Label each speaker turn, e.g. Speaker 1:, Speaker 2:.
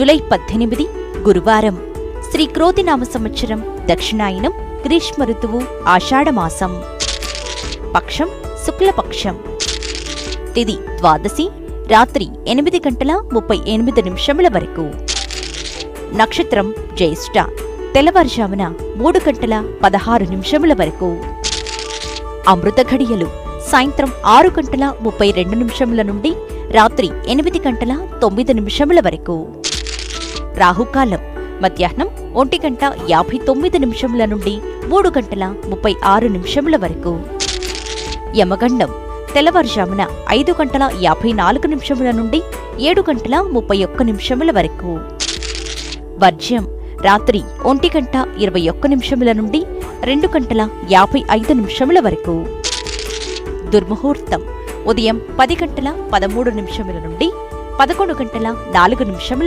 Speaker 1: July 18 గురువారం. శ్రీ క్రోధినామ సంవత్సరం దక్షిణాయనం, గ్రీష్మ ఋతువు, ఆషాఢమాసం. పక్షం శుక్లపక్షం. తిథి ద్వాదశి, రాత్రి 8:38 వరకు. నక్షత్రం జ్యేష్ఠ, తెల్లవారుజామున 3:16 వరకు. అమృత ఘడియలు సాయంత్రం 6:32 నుండి రాత్రి 8:09 వరకు. రాహుకాలం మధ్యాహ్నం 1:59 నుండి 3:36 వరకు. యమగండం తెల్లవారుజామున 5:54 నుండి 7:31 వరకు. వర్జ్యం రాత్రి 1:21 నుండి 2:55 వరకు. దుర్ముహూర్తం ఉదయం 10:13 నుండి 11:04